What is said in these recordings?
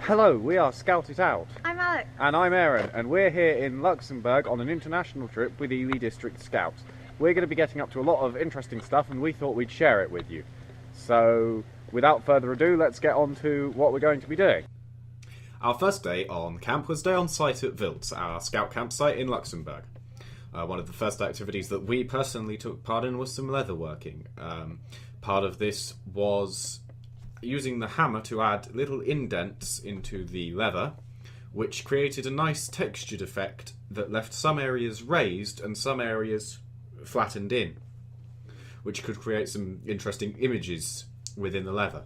Hello, we are Scout It Out. I'm Alex. And I'm Aaron, and we're here in Luxembourg on an international trip with Ely District Scouts. We're going to be getting up to a lot of interesting stuff, and we thought we'd share it with you. So, without further ado, let's get on to what we're going to be doing. Our first day on camp was day on site at Wiltz, our scout campsite in Luxembourg. One of the first activities that we personally took part in was some leatherworking. Part of this was using the hammer to add little indents into the leather, which created a nice textured effect that left some areas raised and some areas flattened in, which could create some interesting images within the leather.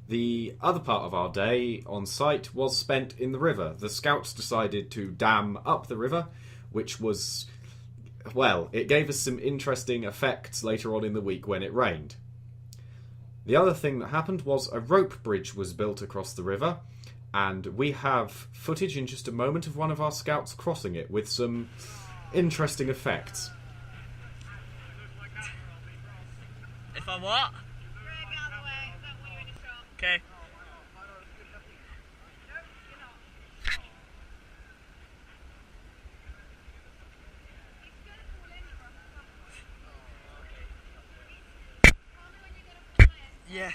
The other part of our day on site was spent in the river. The scouts decided to dam up the river, which was, well, it gave us some interesting effects later on in the week when it rained. The other thing that happened was a rope bridge was built across the river, and we have footage in just a moment of one of our scouts crossing it with some interesting effects. If I what? Okay. Yeah.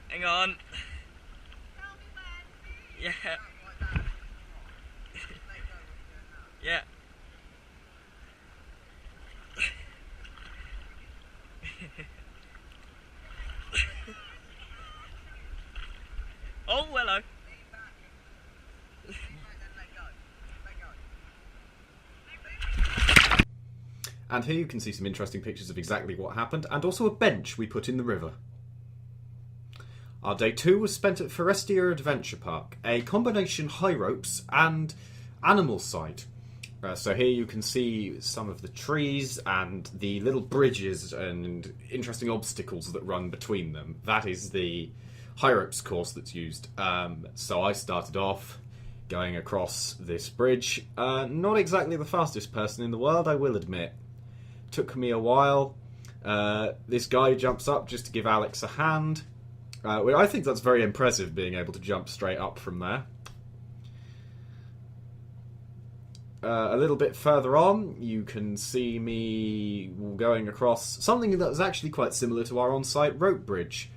Hang on. Yeah. Yeah. Oh, hello. And here you can see some interesting pictures of exactly what happened, and also a bench we put in the river. Our day 2 was spent at Firsto Adventure Park, a combination high ropes and animal site. So here you can see some of the trees and the little bridges and interesting obstacles that run between them. That is the high ropes course that's used. So I started off going across this bridge. Not exactly the fastest person in the world, I will admit. Took me a while. This guy jumps up just to give Alex a hand. I think that's very impressive, being able to jump straight up from there. A little bit further on, you can see me going across something that's actually quite similar to our on-site rope bridge.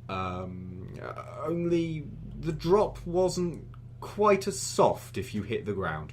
Only the drop wasn't quite as soft if you hit the ground.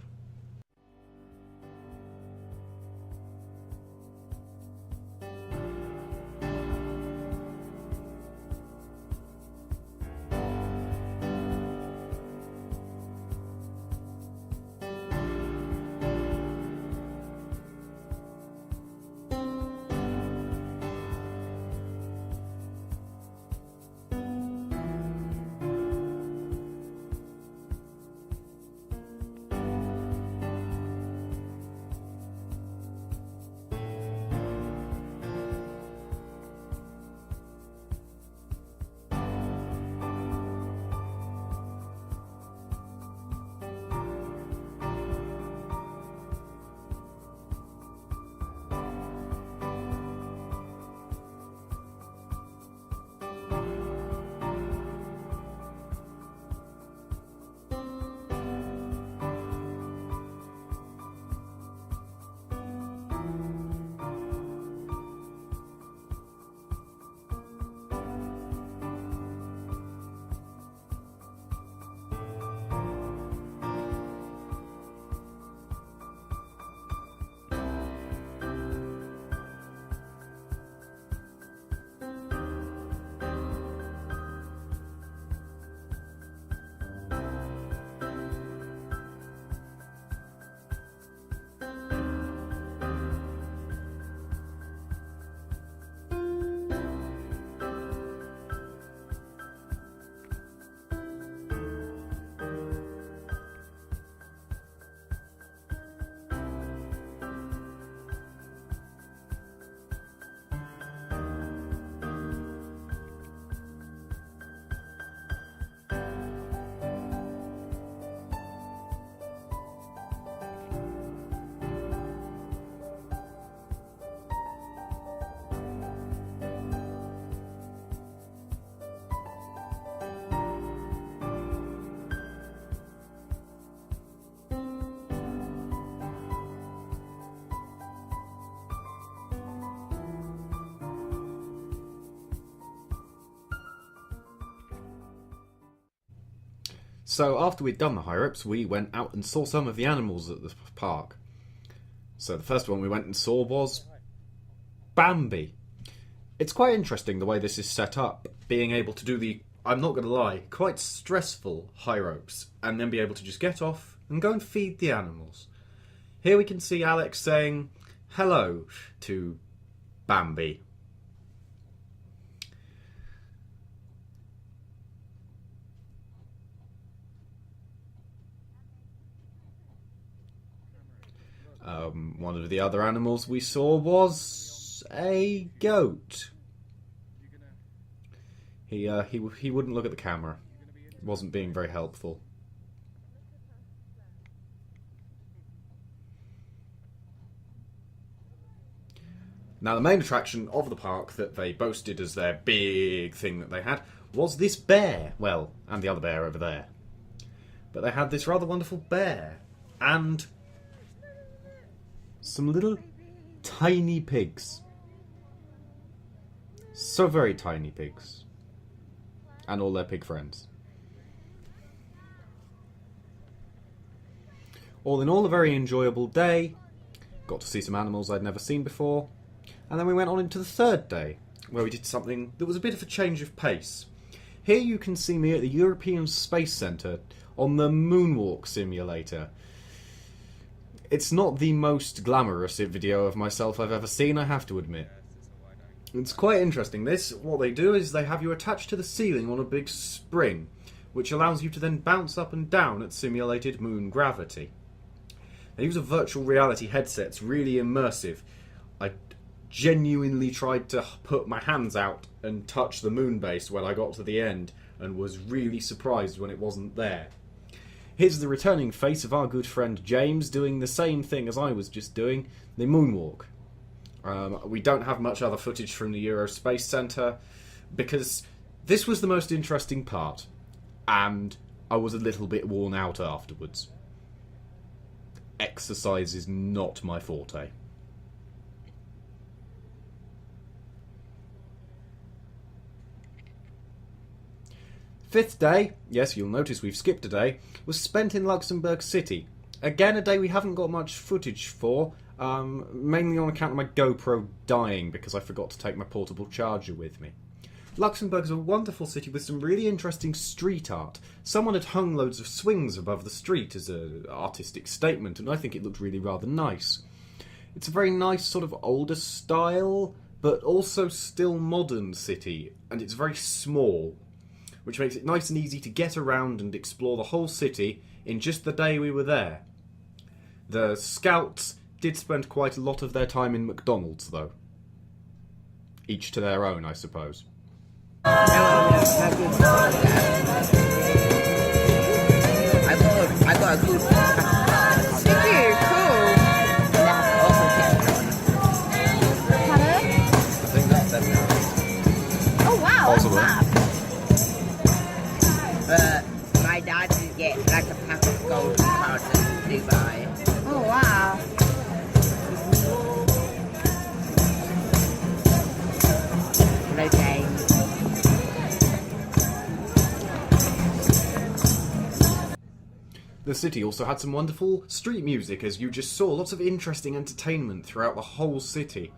So after we'd done the high ropes, we went out and saw some of the animals at the park. So the first one we went and saw was Bambi. It's quite interesting the way this is set up, being able to do the, I'm not going to lie, quite stressful high ropes, and then be able to just get off and go and feed the animals. Here we can see Alex saying hello to Bambi. One of the other animals we saw was a goat. He wouldn't look at the camera. Wasn't being very helpful. Now the main attraction of the park that they boasted as their big thing that they had was this bear. Well, and the other bear over there. But they had this rather wonderful bear. And some little tiny pigs. So very tiny pigs. And all their pig friends. All in all, a very enjoyable day. Got to see some animals I'd never seen before. And then we went on into the third day, where we did something that was a bit of a change of pace. Here you can see me at the European Space Centre on the Moonwalk simulator. It's not the most glamorous video of myself I've ever seen, I have to admit. It's quite interesting. What they do is they have you attached to the ceiling on a big spring, which allows you to then bounce up and down at simulated moon gravity. They use a virtual reality headset. It's really immersive. I genuinely tried to put my hands out and touch the moon base when I got to the end, and was really surprised when it wasn't there. Here's the returning face of our good friend James doing the same thing as I was just doing, the moonwalk. We don't have much other footage from the Euro Space Centre because this was the most interesting part, and I was a little bit worn out afterwards. Exercise is not my forte. Fifth day, yes, you'll notice we've skipped a day, was spent in Luxembourg City. Again, a day we haven't got much footage for, mainly on account of my GoPro dying because I forgot to take my portable charger with me. Luxembourg is a wonderful city with some really interesting street art. Someone had hung loads of swings above the street as an artistic statement, and I think it looked really rather nice. It's a very nice sort of older style, but also still modern city, and it's very small, which makes it nice and easy to get around and explore the whole city in just the day we were there. The scouts did spend quite a lot of their time in McDonald's, though. Each to their own, I suppose. I got a good. Thank you, cool. And I also Pardon? I think that's them now. Oh wow, that's Possible. fab. my dad did get like a pack of gold cards in Dubai. Oh wow. No game. The city also had some wonderful street music, as you just saw. Lots of interesting entertainment throughout the whole city.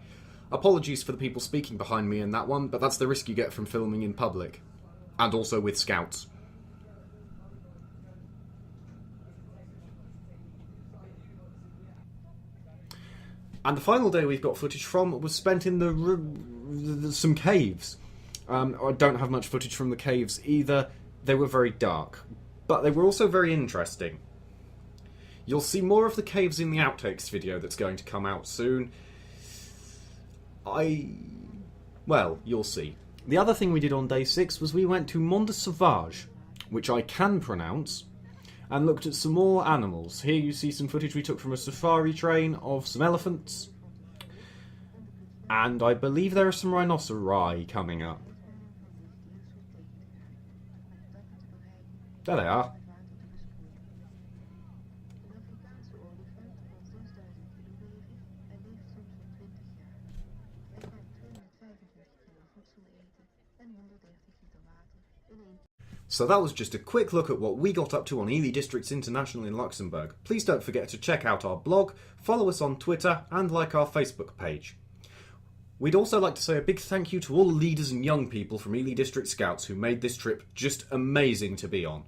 Apologies for the people speaking behind me in that one, but that's the risk you get from filming in public. And also with scouts. And the final day we've got footage from was spent in some caves. I don't have much footage from the caves either. They were very dark. But they were also very interesting. You'll see more of the caves in the outtakes video that's going to come out soon. Well, you'll see. The other thing we did on day 6 was we went to Monde Sauvage, which I can pronounce, and looked at some more animals. Here you see some footage we took from a safari train of some elephants. And I believe there are some rhinoceri coming up. There they are. So that was just a quick look at what we got up to on Ely Districts International in Luxembourg. Please don't forget to check out our blog, follow us on Twitter, and like our Facebook page. We'd also like to say a big thank you to all the leaders and young people from Ely District Scouts who made this trip just amazing to be on.